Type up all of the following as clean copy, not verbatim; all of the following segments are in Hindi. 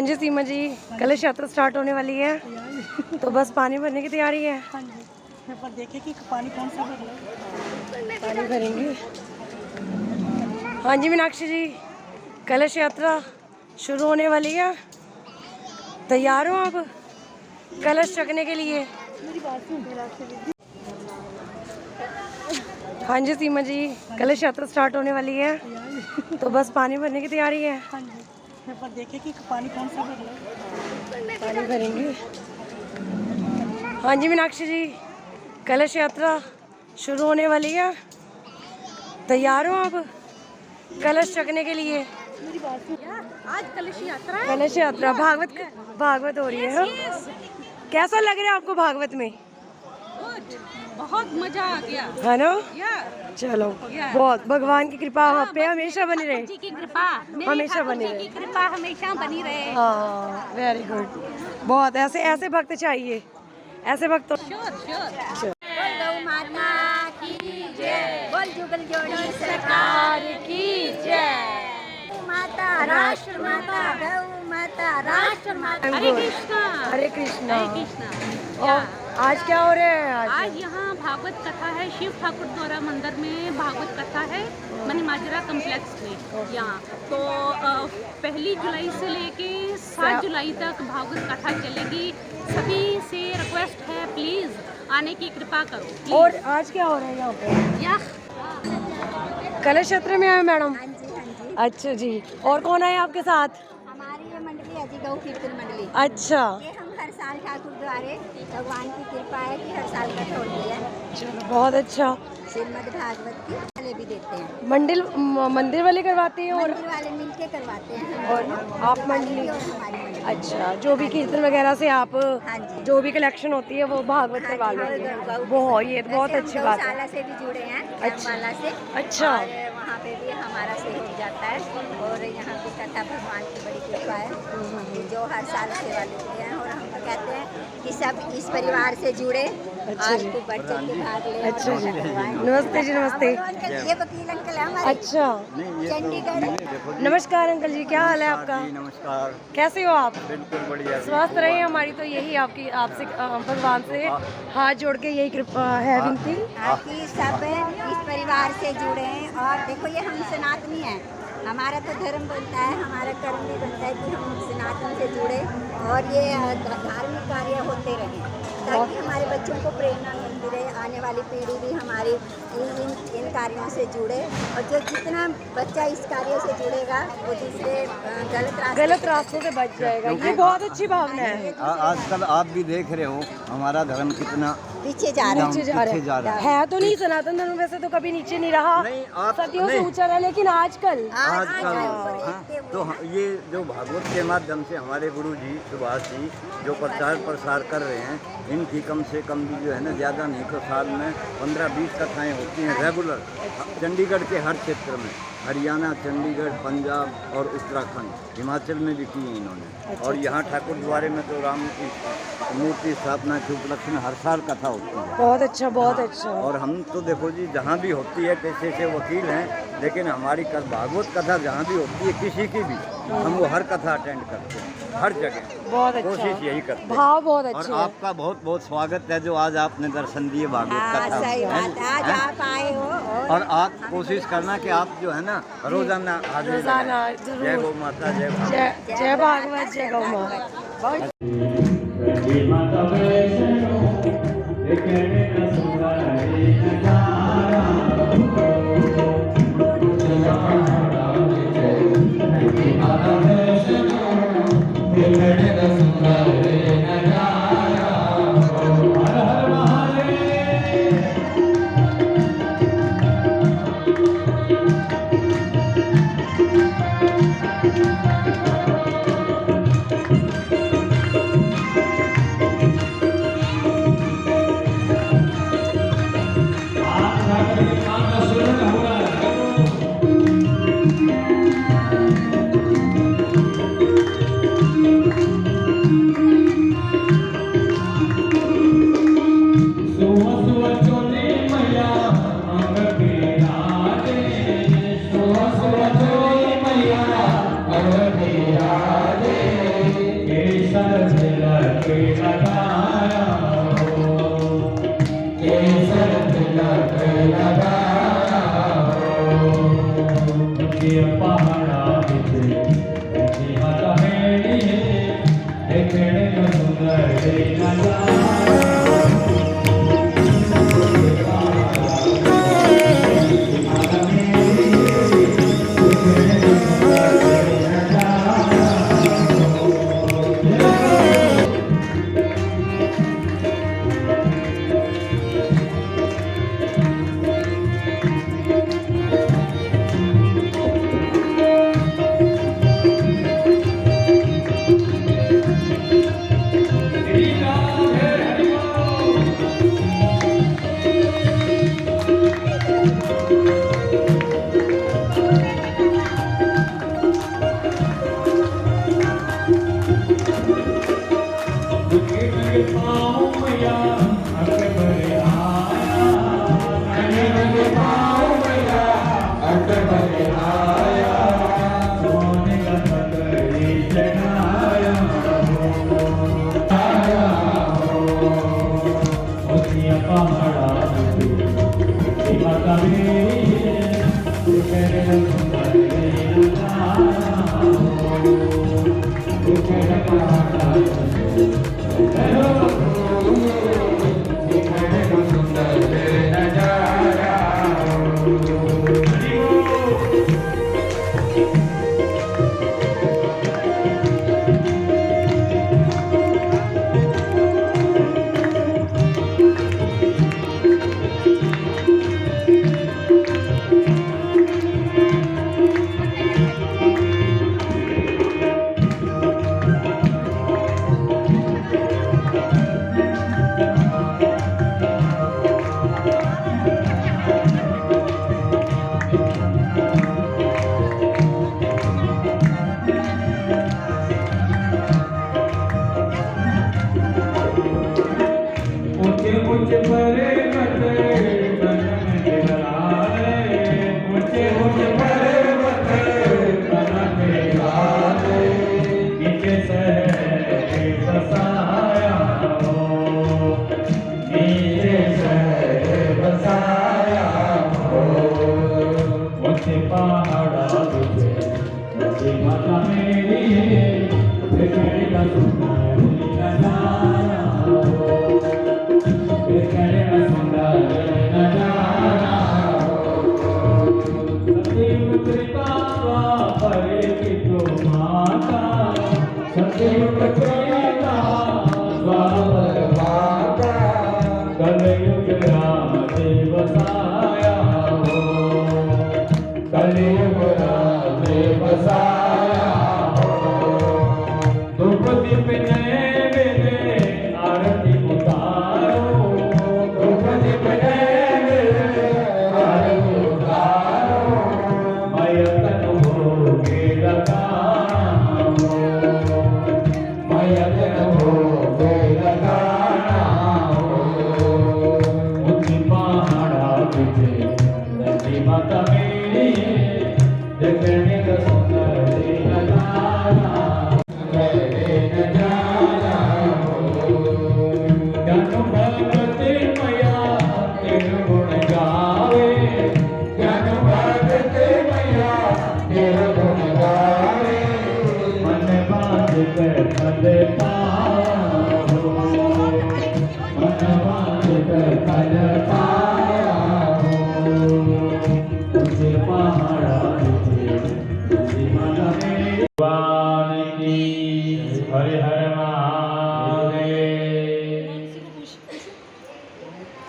हाँ जी सीमा जी, कलश यात्रा स्टार्ट होने वाली है तो बस पानी भरने की तैयारी है। हाँ जी, पर देखे कि पानी कौन सा भर रहा है। पानी भरेंगे। हाँ जी मीनाक्षी जी, कलश यात्रा शुरू होने वाली है। तैयार हो आप कलश चकने के लिए? मेरी बात सुन। हाँ जी सीमा जी, कलश यात्रा स्टार्ट होने वाली है तो बस पानी भरने की तैयारी है। हाँ जी, पर देखे कि पानी कौन सा भर रहा है। पानी भरेंगे। हाँ जी मीनाक्षी जी, कलश यात्रा शुरू होने वाली है। तैयार हो आप कलश चकने के लिए? मेरी बात सुन। आज कलश यात्रा है। कलश यात्रा भागवत हो रही है। हाँ? कैसा लग रहा है आपको भागवत में? बहुत मजा आ गया है ना? या चलो बहुत, भगवान की कृपा आप पे हमेशा बनी रहे। जी की कृपा, हमेशा बनी रहे। की कृपा हमेशा बनी रहे। हाँ वेरी गुड, बहुत ऐसे ऐसे भक्त चाहिए, ऐसे भक्त तो श्योर। बोल गौ माता की जय, बोल जुगल जोड़ी सरकार की जय। माता, राष्ट्र माता, गौ माता, राष्ट्र माता। हरे कृष्णा, हरे कृष्णा। हरे कृष्णा। और आज क्या हो रहा है? आज यहाँ भागवत कथा है, शिव ठाकुर द्वारा मंदिर में भागवत कथा है, मनी माजरा कम्प्लेक्स में यहाँ। तो 1 जुलाई से लेके 7 जुलाई तक भागवत कथा चलेगी। सभी से रिक्वेस्ट है प्लीज आने की कृपा करो please। और आज क्या हो रहा है यहाँ पे? या कलश यात्रा में आए मैडम? हाँ जी, हाँ जी। अच्छा जी, और कौन आए आपके साथ? हमारी ये मंडली है जी, गौ कीर्तन मंडली। अच्छा ये हम हर साल ठाकुर द्वारे भगवान की कृपा है कि हर साल का छोड़ती है। चलो बहुत अच्छा। श्रीमद् भागवत की वाले भी देते हैं, मंदिर वाले करवाते हैं और मंदिर वाले मिलके करवाते हैं। और आप मंडली? और हमारी मंडली। अच्छा, जो भी कीर्तन वगैरह से आप हाँ जी। जो भी कलेक्शन होती है वो भागवत हाँ करवा जी, लेते गौ- हैं। गौ- बहुत, ये तो बहुत वैसे हम अच्छी बात है। गौशाला से भी जुड़े हैं, अच्छा। कैंपवाला से। अच्छा। और वहाँ पे भी हमारा सहयोग जाता है और यहाँ की कथा भगवान की बड़ी कृपा है कि जो हर साल सेवा लेते हैं। और हम तो कहते हैं कि सब इस परिवार से जुड़े अच्छा और जी। खूब बढ़ चढ़ के भाग लें। अच्छा जी, और करवाएं। नमस्ते जी, नमस्ते। ये वकील अंकल है हमारे, अच्छा, चंडीगढ़। नमस्कार अंकल जी, क्या हाल है आपका? जी नमस्कार, कैसे हो आप? बिल्कुल बढ़िया जी। स्वस्थ रहे। हमारी तो यही आपकी आपसे भगवान से हाथ जोड़ के यही कृपा है, विनती। कि सब इस परिवार से जुड़े हैं। और देखो ये हम सनातनी हैं, हमारा तो धर्म बनता है, हमारा कर्म भी बनता है कि हम सनातन से जुड़े और ये धार्मिक कार्य होते रहें ताकि हमारे बच्चों को प्रेरणा मिलती रहे। आने वाली पीढ़ी भी हमारी इन कार्यों से जुड़े और जो जितना बच्चा इस कार्य से जुड़ेगा वो दूसरे गलत रास्तों से बच जाएगा। ये बहुत अच्छी भावना है। आजकल आप भी देख रहे हो हमारा धर्म कितना पीछे जा रहा है। नीचे जा रहा है तो नहीं, सनातन धर्म वैसे तो कभी नीचे नहीं रहा, नहीं, आप सदियों से नहीं। ऊंचा रहा, लेकिन आजकल आजकल हाँ, तो ये जो भागवत के माध्यम से हमारे गुरु जी सुभाष जी जो प्रचार प्रसार कर रहे हैं, इनकी कम से कम भी जो है ना ज़्यादा नहीं तो साल में 15-20 कथाएँ होती हैं रेगुलर चंडीगढ़ के हर क्षेत्र में। हरियाणा, चंडीगढ़, पंजाब और उत्तराखंड, हिमाचल में भी की है इन्होंने। और यहाँ ठाकुर द्वारे में तो राम की मूर्ति स्थापना के उपलक्ष्य में हर साल कथा होती है। बहुत अच्छा, बहुत अच्छा। और हम तो देखो जी जहाँ भी होती है, कैसे से वकील हैं, लेकिन हमारी भागवत कथा जहाँ भी होती है किसी की भी, हम वो हर कथा अटेंड करते हैं, हर जगह बहुत अच्छा, कोशिश यही करते हैं। भाव बहुत और अच्छे हैं। आपका बहुत बहुत स्वागत है जो आज आपने दर्शन दिए भागवत हाँ, कथा सही है। बात है। आज आप आए हो और आप कोशिश करना कि आप जो है ना रोजाना हाजिर रोजाना रहें। जरूर। जय गौ माता, जय भागवत। जय भागवत, जय गौ माता।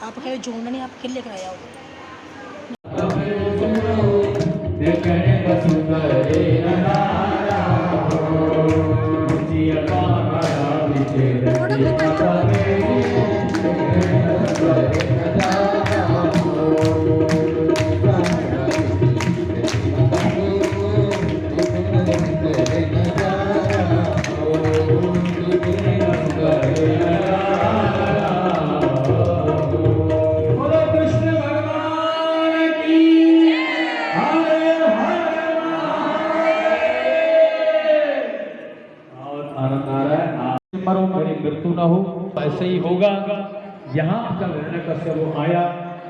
आप कहे जोड़ना नहीं, आप खेल लेकर आया हो। मरो मेरी मृत्यु न हो, ऐसे ही होगा यहाँ जब हिरण्यकश्यप वो आया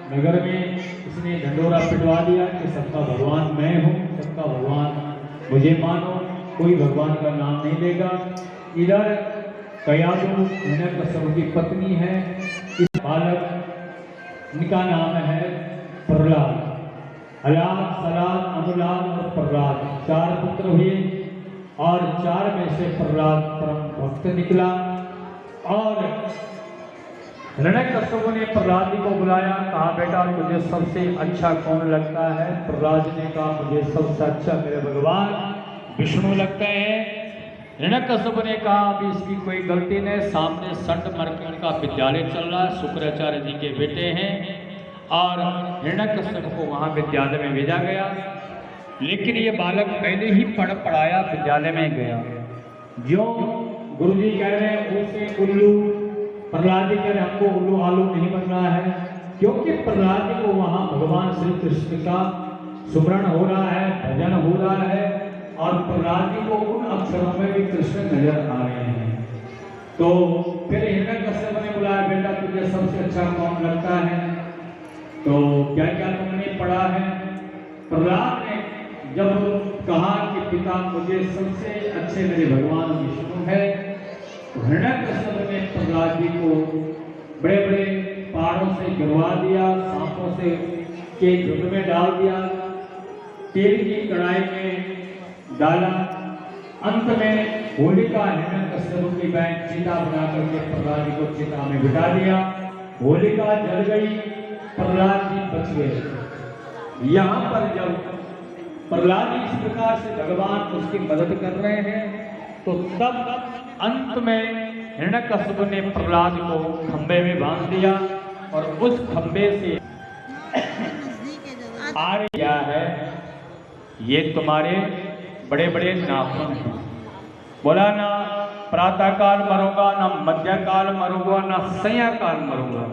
नगर में, इसने ढंडोरा पिटवा दिया कि सबका भगवान मैं हूँ, सबका भगवान मुझे मानो, कोई भगवान का नाम नहीं लेगा। इधर कयाधु हिरण्यकश्यप की पत्नी है, इस बालक इनका नाम है प्रहलाद। अलाद, सलाद, अनुलाद और प्रहलाद 4 पुत्र हुए और 4 में से प्रहलाद परम भक्त निकला। और हिरण्यकश्यप ने प्रहलाद जी को बुलाया, कहा बेटा तुझे सबसे अच्छा कौन लगता है? प्रहलाद ने कहा मुझे सबसे अच्छा मेरे भगवान विष्णु लगते हैं। हिरण्यकश्यप ने कहा अभी इसकी कोई गलती नहीं, सामने संत मरकण का विद्यालय चल रहा है, शुक्राचार्य जी के बेटे हैं, और हिरण्यकश्यप को वहाँ विद्यालय में भेजा गया। लेकिन ये बालक पहले ही पढ़ाया विद्यालय में गया, जो गुरुजी कह रहे हैं उसे उल्लू, प्रहलाद जी कह रहे हैं हमको उल्लू आलू नहीं बनना है, क्योंकि प्रहलाद जी को वहाँ भगवान श्री कृष्ण का सुमरण हो रहा है, भजन हो रहा है, और प्रहलाद जी को उन अक्षरों में भी कृष्ण नजर आ रहे हैं। तो फिर हिरण्यकश्यप ने बुलाया, बेटा तुझे सबसे अच्छा कौन लगता है? तो क्या क्या तुमने पढ़ा है? प्रहलाद ने जब कहा कि पिता मुझे सबसे अच्छे मेरे भगवान विष्णु है, तो हिरण्यकश्यप ने प्रहलाद जी को बड़े बड़े पहाड़ों से गिरवा दिया, सांपों से के झुंड में डाल दिया, तेल की कढ़ाई में डाला। अंत में होलिका हिरण्यकश्यप की बहन चिता बना करके प्रहलाद जी को चिता में बिठा दिया। होलिका जल गई, प्रहलाद जी बच गए। यहाँ पर जब प्रहलाद जी इस प्रकार से भगवान उसकी मदद कर रहे हैं, तो तब अंत में हिरण्यकश्यप ने प्रहलाद को खंबे में बांध दिया, और उस खंबे से आर्य क्या है, ये तुम्हारे बड़े बड़े नाखून हैं। बोला ना प्रातः काल मरूंगा, ना मध्य काल मरूंगा, ना संध्या काल मरूंगा।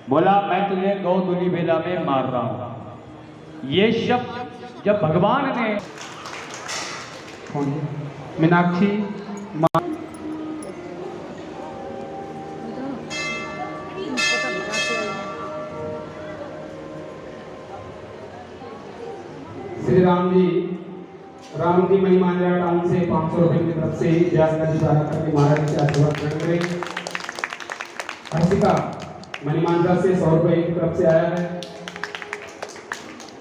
बोला मैं तुझे गौधुली बेला में मार रहा हूं। ये शब्द जब भगवान ने मीनाक्षी श्री राम जी महिमांजरा टाउन से 500 रुपए की तरफ से व्यास का इशारा करके महाराज के आशीर्वाद ग्रहण करें। हर्षिका महिमांजरा से 100 रुपए की तरफ से आया है।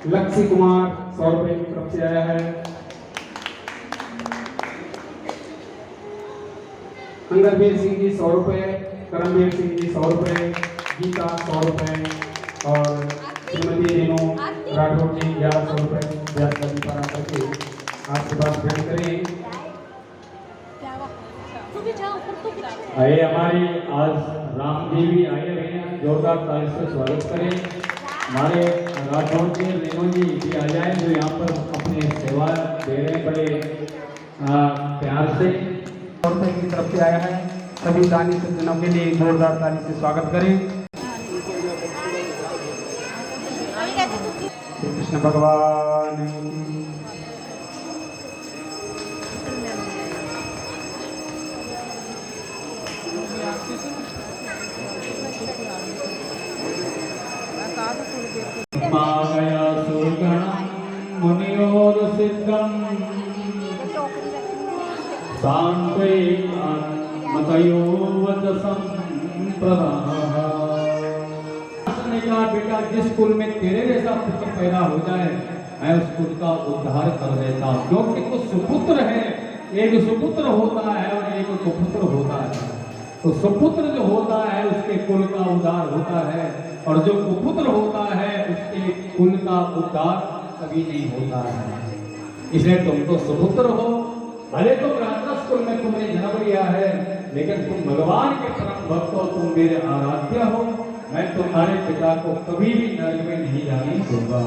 लक्ष्मी कुमार 100 रुपए की तरफ से आया है। अंगरवीर सिंह जी 100 रुपए, करमवीर सिंह जी 100 रुपए, गीता 100 रुपए, और श्रीमती रेणु राठौर जी 1100 रुपए व्यास का इशारा करके आशीर्वाद ग्रहण करें। आए हमारे आज राम जी भी आए हैं, जोरदार ताली से स्वागत करें। हमारे राठौर जी रेणु जी भी आ जाए, जो यहाँ पर अपने सेवा दे रहे हैं बड़े प्यार से। 100 रुपए की तरफ से आया है। सभी दानी सज्जनों के लिए जोरदार ताली से स्वागत करें। श्री कृष्ण भगवान माया सुरगणं मुनियोर सिद्धं सांत्वयिन्मतयो वचसं प्रदाः। ने कहा बेटा जिस कुल में तेरे जैसा पुत्र पैदा हो जाए मैं उस कुल का उद्धार कर देता हूँ, क्योंकि कुछ सुपुत्र है, एक सुपुत्र होता है और एक कुपुत्र होता है। तो सुपुत्र जो होता है उसके कुल का उद्धार होता है, और जो कुपुत्र होता है उसके कुल का उद्धार कभी नहीं होता है। इसलिए तुम तो सुपुत्र हो, भले तुम राक्षस कुल में तुमने जन्म लिया है, लेकिन तुम भगवान के परम भक्त हो, तुम मेरे आराध्य हो। मैं तुम्हारे पिता को कभी भी नरक में नहीं जाने दूंगा।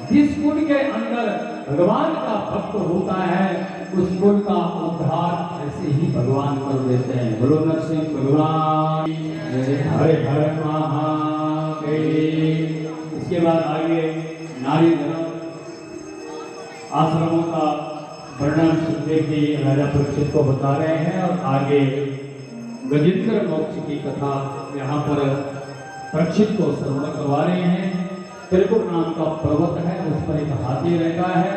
जिस कुल के अंदर भगवान का भक्त होता है उस कुल का उद्धार ऐसे ही भगवान कर देते हैं। बोलो नरसिंह भगवान हरे हरे महादेव। इसके बाद आगे नारी धर्म आश्रमों का वर्णन सुखदेव जी राजा परीक्षित को बता रहे हैं, और आगे गजेंद्र मोक्ष की कथा यहाँ पर परीक्षित को श्रवण करवा रहे हैं। त्रिकुट नाम का पर्वत है, उस पर एक हाथी रहता है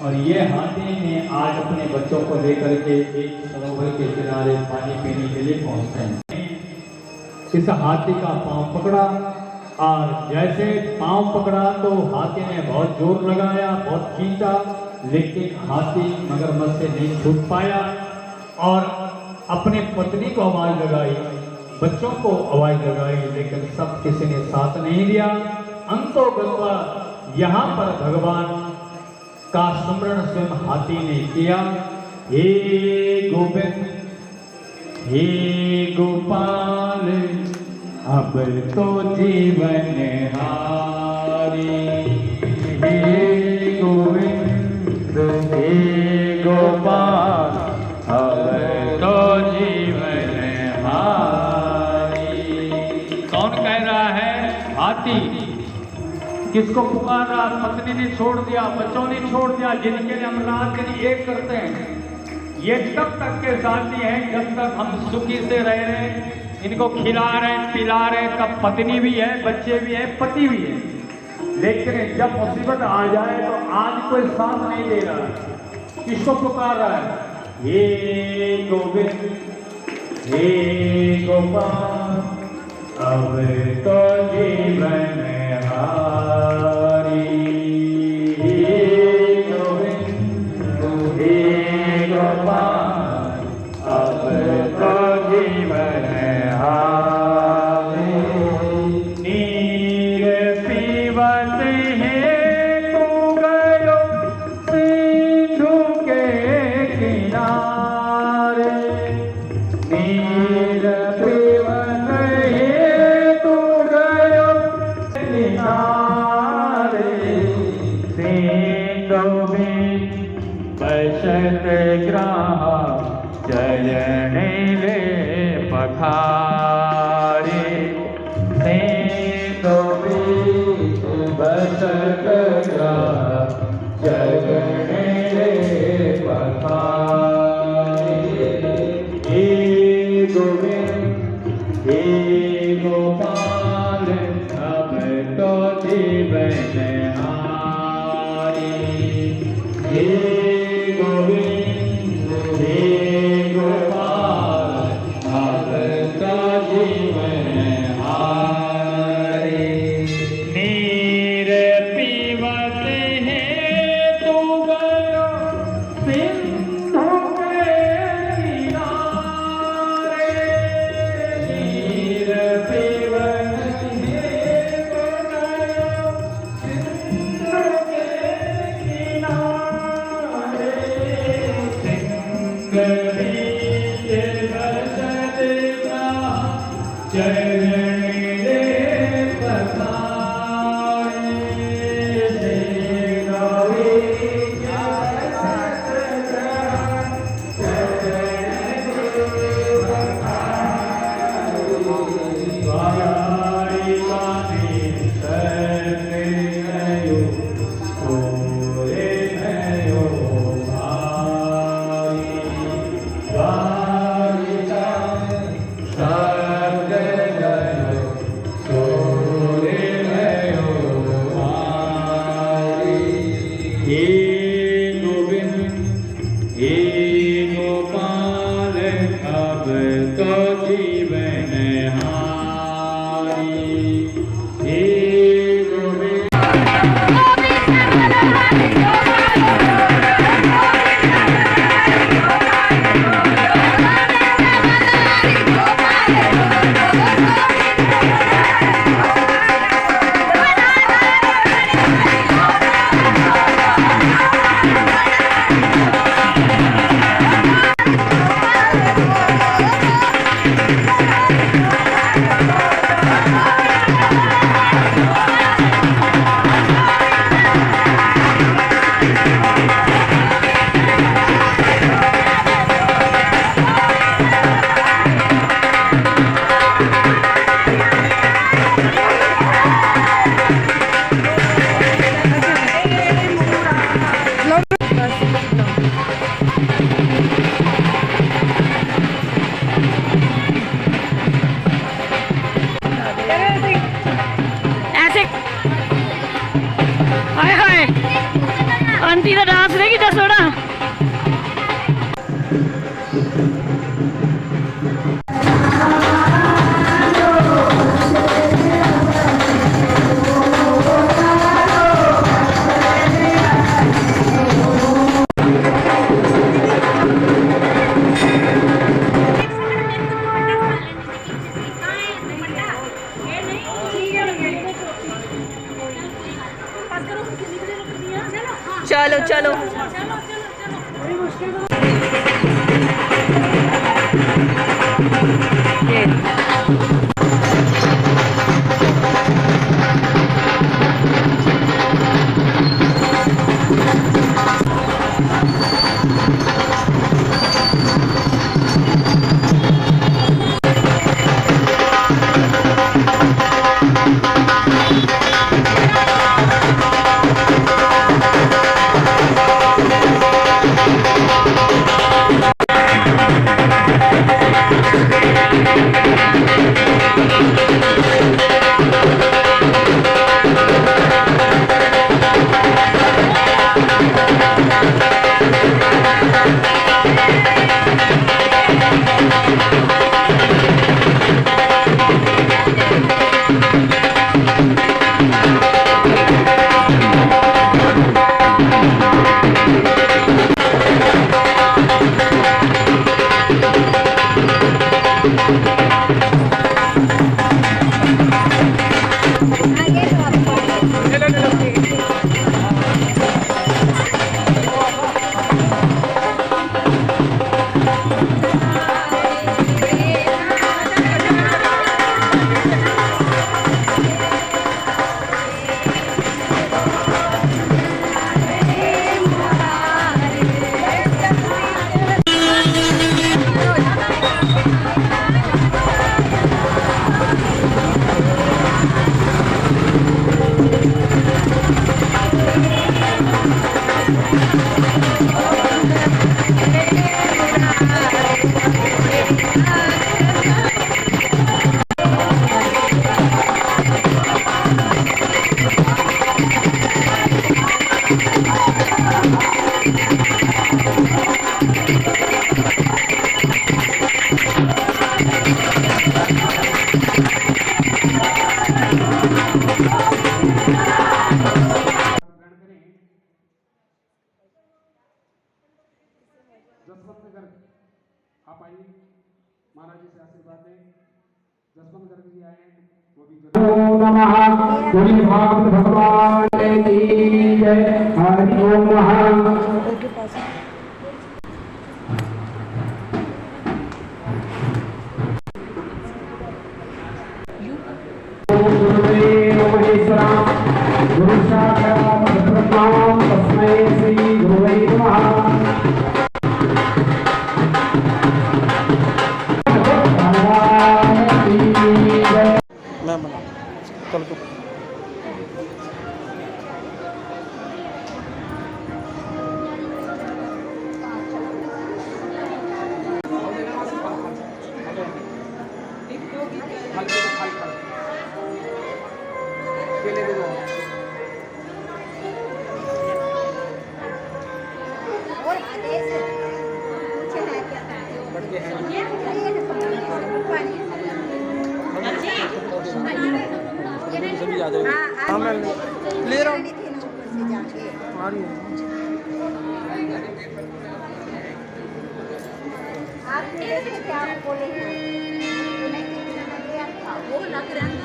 और ये हाथी ने आज अपने बच्चों को लेकर के एक सरोवर के किनारे पानी पीने के लिए पहुंचते हैं। इस हाथी का पांव पकड़ा और जैसे पांव पकड़ा तो हाथी ने बहुत जोर लगाया, बहुत खींचा, लेकिन हाथी मगरमच्छ से नहीं छूट पाया और अपने पत्नी को आवाज लगाई, बच्चों को आवाज लगाई, लेकिन सब किसी ने साथ नहीं दिया। अंतोगत्वा यहाँ पर भगवान का स्मरण स्वयं हाथी ने किया। हे गोविंद, हे गोपाल, अब तो जीवन हारी। हे गोविंद, हे गोपाल, अब तो जीवन हारी। कौन कह रहा है? हाथी। किसको पुकार रहा? पत्नी ने छोड़ दिया, बच्चों ने छोड़ दिया, जिनके लिए हम रात दिन एक करते हैं। ये तब तक के साथी हैं जब तक हम सुखी से रह रहे हैं, इनको खिला रहे पिला रहे, तब पत्नी भी है, बच्चे भी है, पति भी है। लेकिन जब मुसीबत आ जाए तो आज कोई साथ नहीं दे रहा। किसको पुकार रहा है? हे गोविंद, हे गोपाल, अब तो जीवन हारी। हे गोविंद, हे गोपाल, अब तो जीवन हारी। नीर पीवत है तू गयो सिंधु के किनारे। नीर पीवत है तू गयो किनारे। सिंधु में बसत ग्राह चरण ले पखारे। सिंधु में बसत ग्राह चरण ले पखारे। हे गोविंद, हे गोपाल, अब तो जीवन हारी। हे गोविंद, हे गोपाल, अब तो जीवन हारी। नीर पीवत है तू गयो सिंधु के किनारे। नीर पीवत है तू गयो सिंधु हाय हाय आंटी का डांस देखी था सोना। चलो चलो जसवंत गर्ग आप आइए, महाराज जी से आशीर्वाद लें। जसवंत गर्ग जी आए हैं, वो भी ओम नमः बोली भागवत भगवान की जय। हरि ओम नमः। गुरु साक्षात् परब्रह्म तस्मै श्री गुरुवे नमः। मैं बना कल को हाँ मैं ले रहा हूँ आ रही हूँ। क्या बोले वो लग रहा है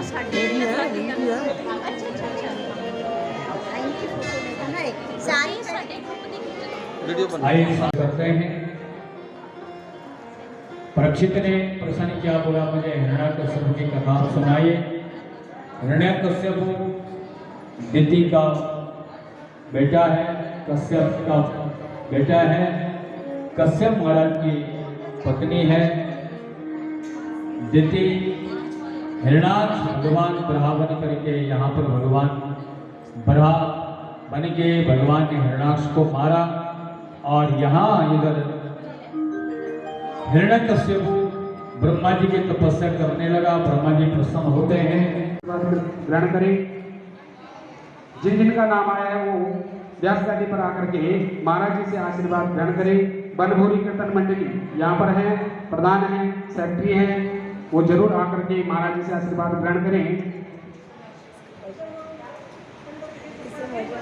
सारी वीडियो बना आइए करते हैं। परीक्षित ने प्रश्न क्या बोला, मुझे हिरण्यकश्यप की कथा सुनाइए। हिरण्यकश्यप दिति का बेटा है, कश्यप का बेटा है, कश्यप महाराज की पत्नी है। दिति हिरणाक्ष भगवान ब्रह्मा बन करके यहाँ पर भगवान ब्रह्मा बन के भगवान ने हिरणाक्ष को मारा और यहाँ इधर हिरण्यकश्यप ब्रह्मा जी की तपस्या करने लगा। ब्रह्मा जी प्रसन्न होते हैं, ग्रहण करें। जिन जिनका नाम आया है वो व्यास गादी पर आकर के महाराज जी से आशीर्वाद ग्रहण करें। बनभूरी कीर्तन मंडली यहाँ पर है, प्रधान है, सेक्रेटरी है, वो जरूर आकर के महाराज जी से आशीर्वाद ग्रहण करें।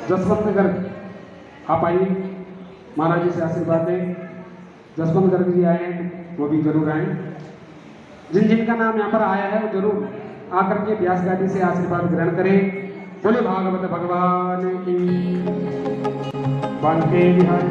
जसवंत गर्ग आप आइए, महाराज जी से आशीर्वाद दें। जसवंत गर्ग जी आए हैं, वो भी जरूर आए। जिन जिनका नाम यहाँ पर आया है वो जरूर आकर के व्यास गादी से आशीर्वाद ग्रहण करें। बोले भागवत भगवान की। बांके बिहार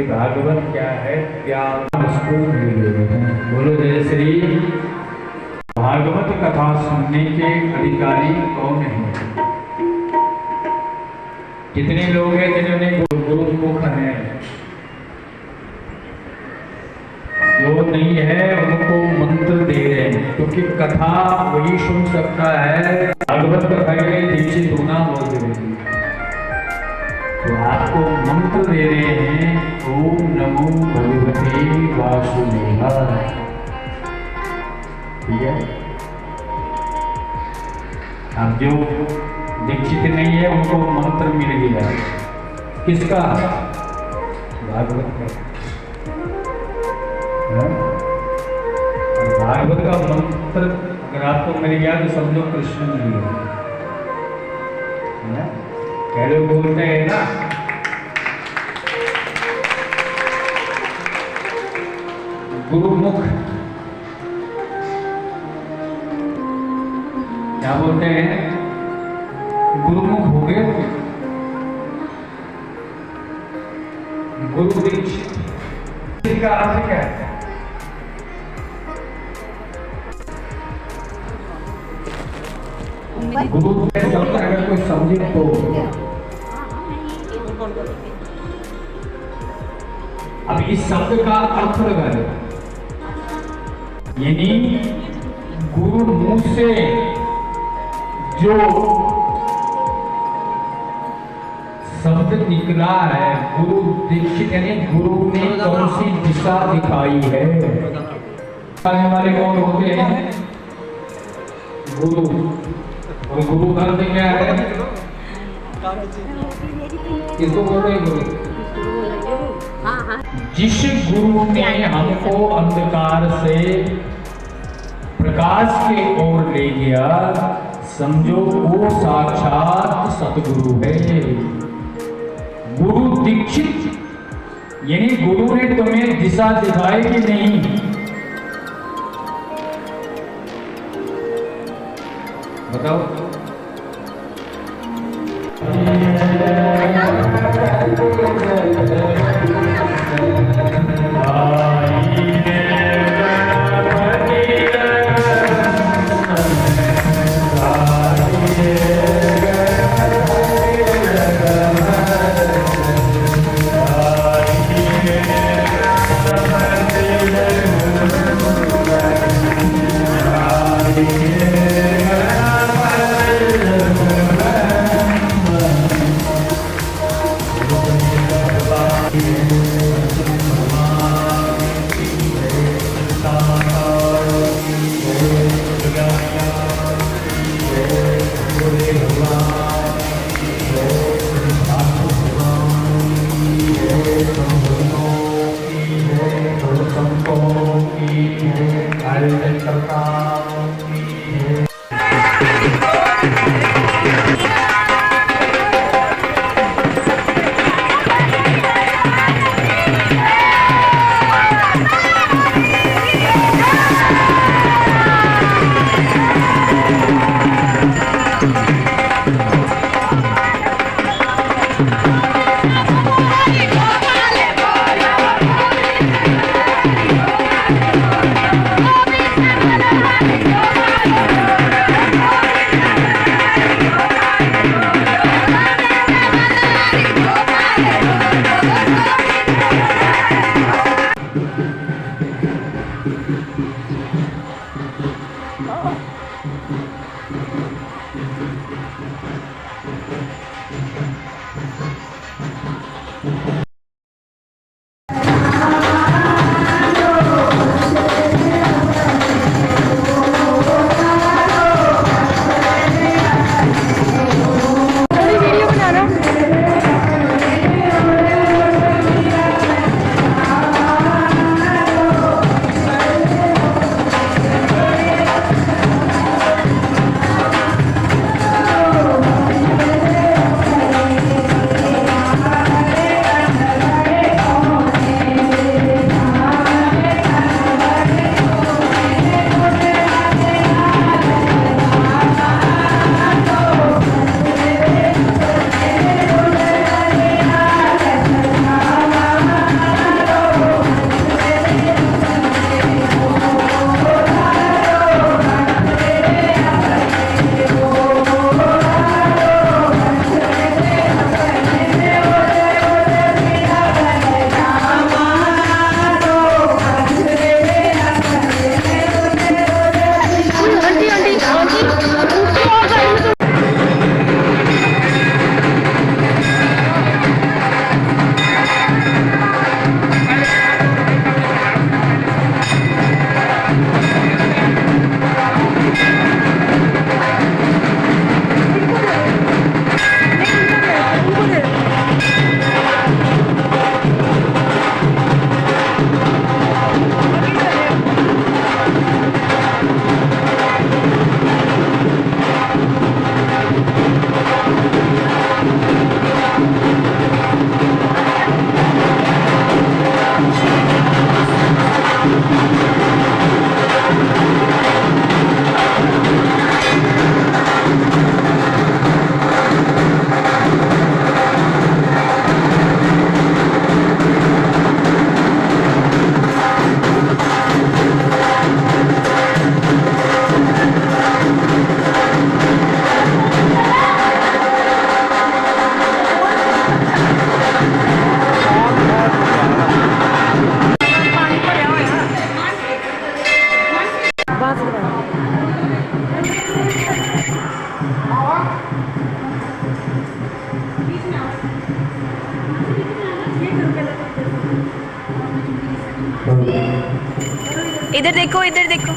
भागवत क्या है, क्या बोलो जय श्री। भागवत कथा सुनने के अधिकारी कौन है? कितने लोग हैं जिन्होंने गुरुमुख है? जो नहीं है उनको मंत्र दे रहे हैं, क्योंकि कथा वही सुन सकता है। भागवत कथा के लिए दीक्षित होना बहुत जरूरी है। तो आपको मंत्र दे रहे हैं, ओम नमो भगवते वासुदेवाय। ठीक है, अब जो दीक्षित नहीं है उनको मंत्र मिल गया। किसका? भागवत का। भागवत का मंत्र अगर आपको मिल गया तो समझो कृष्ण मिल गया। कह लोग बोलते हैं ना, गुरुमुख, क्या बोलते हैं? गुरुमुख हो गए। गुरु दीक्षित का अर्थ क्या है? गुरु शब्द अगर कोई समझे तो अब इस शब्द का अर्थ लगाए, यानी गुरु मुंह से जो शब्द निकला है, गुरु दीक्षित यानी गुरु ने कौन सी दिशा दिखाई है। आने वाले कौन होते हैं? गुरु। और गुरु का अर्थ क्या है? किसको बोलते हैं गुरु? जिस गुरु ने हमको अंधकार से प्रकाश की ओर ले गया, समझो वो साक्षात सतगुरु है। गुरु दीक्षित यानी गुरु ने तुम्हें दिशा दिखाई कि नहीं? बताओ। Bye. इधर देखो, इधर देखो।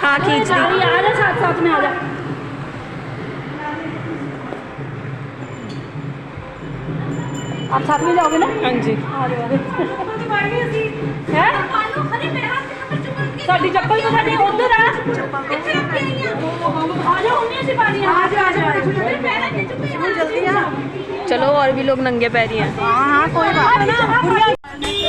हाँ खींच ली। साथ साथ में आ जा। आप साथ में जाओगे ना? हाँ जी। साड़ी चप्पल तो साड़ी उधर आ जाओ। उन्हीं से पानी आ जा। जल्दी आ। चलो और भी लोग नंगे पैरी हैं। हाँ कोई बात नहीं।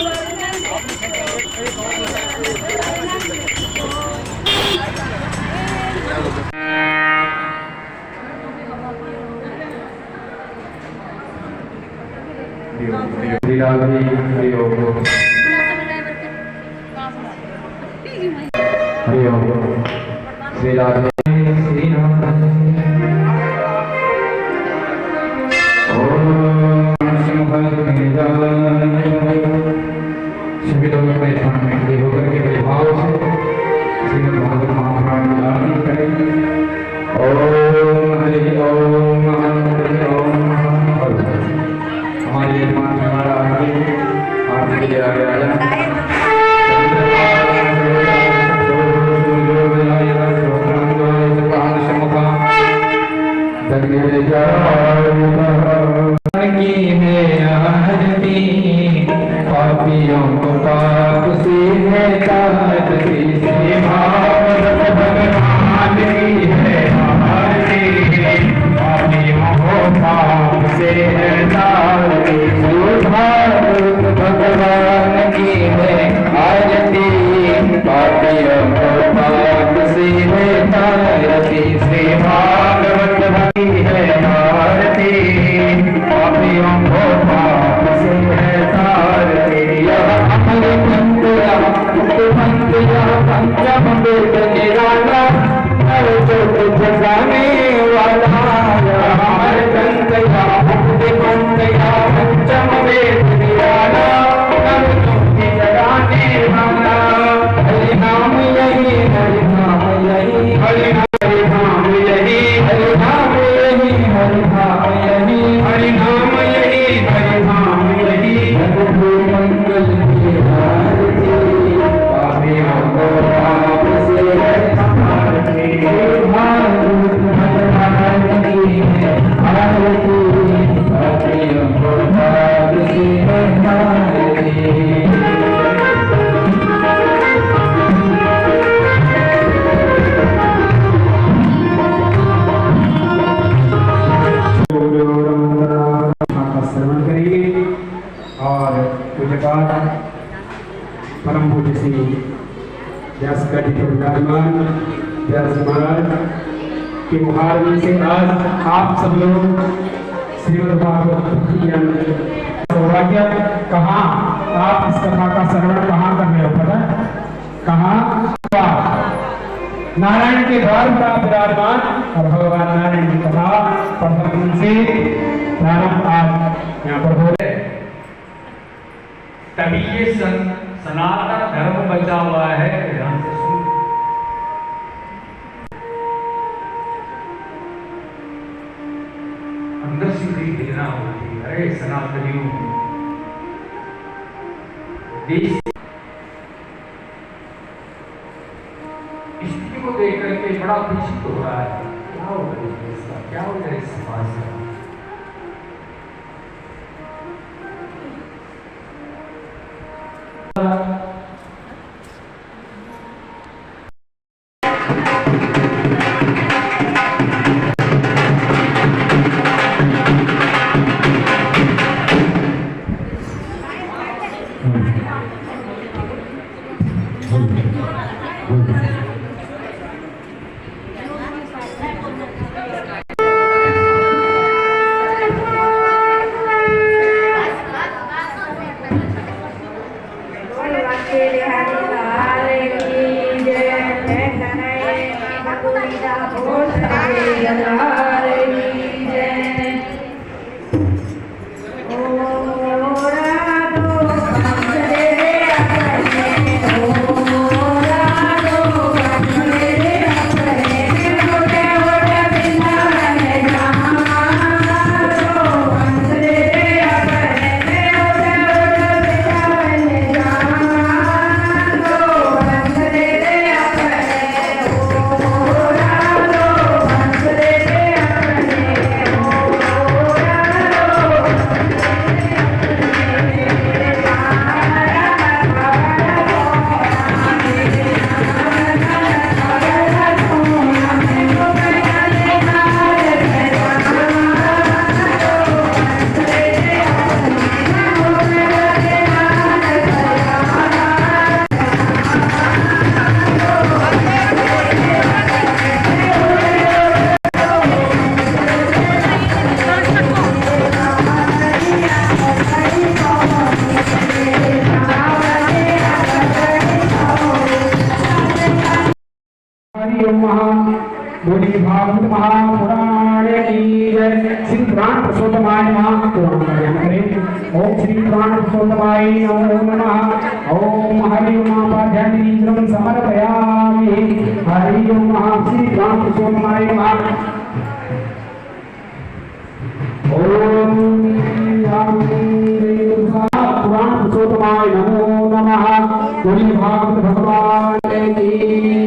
सभी लोग अपने स्थान में खड़े होकर के बड़े भाव से श्रीमद् भागवत महापुराण की आरती करें। ओम हरि ओम हरि ओम। हमारे यजमान हमारा आरती के लिए आगे आया। की है आरती पापियों को पाप से है तारती से भागवत भगवान की है आरती पापियों को पाप से है तारती भागवत भगवान की है आरती पापियों को पाप से है तारती से भागवत भक्ति है आरती पापियों को पाप से है तारती। यह अमर पंतया पंचम वेद निराला हर चौथ जगाने वाला। यह अमर पंतया पंचम वेद निराला हर चौथ जगाने वाला। हरि नाम यही हरि नाम यही हरि नाम यही हरि नाम यही हरि नाम यही हरि नाम यही हरि नाम यही। मंगल की आरती पापियों को पाप से है तारती भागवत भगवान की है आरती पापियों को पाप से है तारती। श्रवण करेंगे और पूज्यपाद परम पूज्य श्री व्यास जी के विराजमान व्यास महाराज के मुहारबे से आज आप सब लोग श्रीमद् भागवत सौभाग्य कहाँ आप इस कथा का श्रवण कहाँ कर रहे हो पता है? कहाँ? नारायण के द्वार पर विराजमान और भगवान नारायण की कथा प्रथम से प्रारंभ आज यहाँ पर हो रहे। तभी ये सनातन धर्म बचा हुआ है। ध्यान से सुन। अंदर से कई घृणा होती है। अरे सनातनियों, देश स्थिति को देख करके बड़ा दूषित हो रहा है। क्या होगा इस देश का, क्या होगा इस समाज का? देवी भागवत महापुराण की जय। श्री पुराण पुरुषोत्तमाय नमः। पुराण का ध्यान करें। ओम श्री पुराण पुरुषोत्तमाय नमो नमः। ओम हरि ओम पाठ्यानिन्द्रं समर्पयामि। हरि ओम श्री पुराण पुरुषोत्तमाय नमः। ओम पुराण पुरुषोत्तमाय नमो नमः। देवी भागवत भगवान की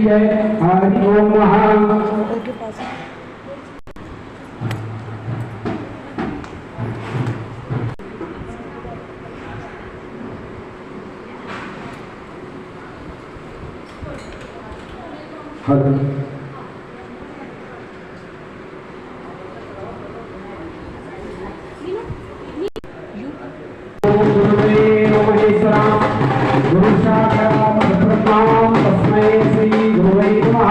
जय। हरि ओम गुरु साक्षात् परब्रह्म तस्मै श्री गुरुवे नमः।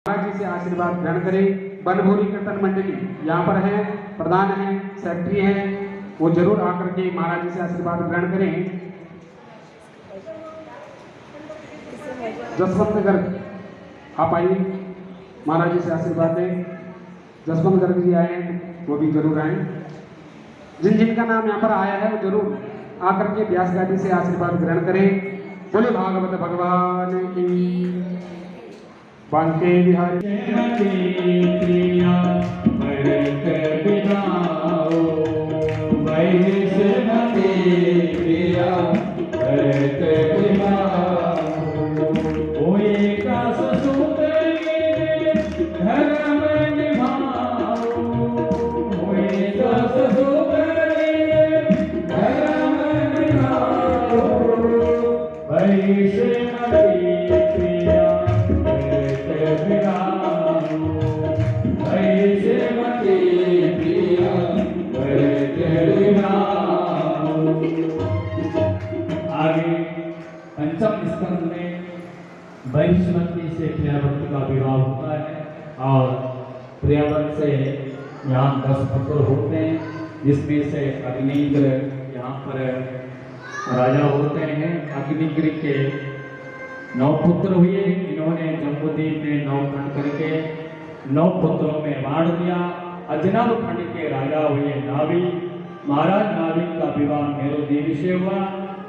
महाराज जी से आशीर्वाद ग्रहण करें। बनभूरी कीर्तन मंडली यहाँ पर है, प्रधान है, सेक्रेटरी है, वो जरूर आकर के महाराज जी से आशीर्वाद ग्रहण करें। जसवंत गर्ग आप आइए, महाराज जी से आशीर्वाद दें। जसवंत गर्ग जी आए हैं, वो भी जरूर आए। जिन जिनका नाम यहाँ पर आया है वो जरूर आकर के व्यास गादी से आशीर्वाद ग्रहण करें। बोले भागवत भगवान की। बांके बिहारी आगे पंचम स्कंद में बहिष्मती से प्रियावृत्ति का विवाह होता है और प्रियावृत्ति से यहाँ 10 पुत्र होते हैं, जिसमें से अग्निग्र यहाँ पर राजा होते हैं। अग्निग्र के 9 पुत्र हुए। इन्होंने जम्बूद्वीप में 9 खंड करके 9 पुत्रों में बांट दिया। अजनब खंड के राजा हुए नाविक। महाराज नाविक का विवाह मेरु देवी से हुआ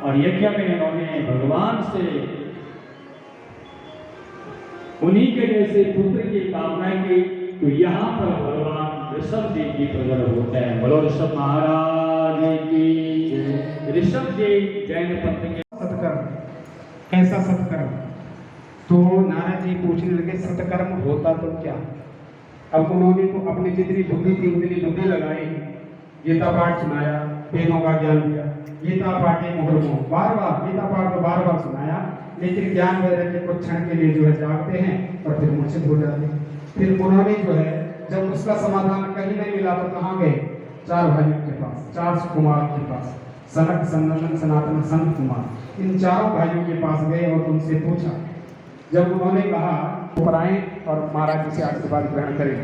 और यज्ञ में इन्होंने भगवान से उन्हीं के जैसे पुत्र की कामना की। तो यहाँ पर भगवान ऋषभ जी की प्रकट होते हैं। बोलो ऋषभ महाराज की। ऋषभ जी जैन पंथ के सत्कर्म, कैसा सत्कर्म? तो नारद जी पूछने लगे सत्कर्म होता तो क्या? अब उन्होंने तो अपनी जितनी बुद्धि थी उतनी बुद्धि लगाई, गीता पाठ सुनाया, वेदों का ज्ञान दिया, गीता पाठ मुहर्मों बार बार गीता पाठ तो बार बार सुनाया, लेकिन ज्ञान वैराग्य कुछ क्षण के लिए जो है जागते हैं और फिर मूर्छित हो जाते हैं। फिर उन्होंने जो है जब उसका समाधान कहीं नहीं मिला तो कहाँ गए? 4 भाइयों के पास, 4 कुमार के पास, सनक, सनंदन, सनातन, संत कुमार, इन 4 भाइयों के पास गए और उनसे पूछा। जब उन्होंने कहा ऊपर आए और महाराज जी से आशीर्वाद ग्रहण करें।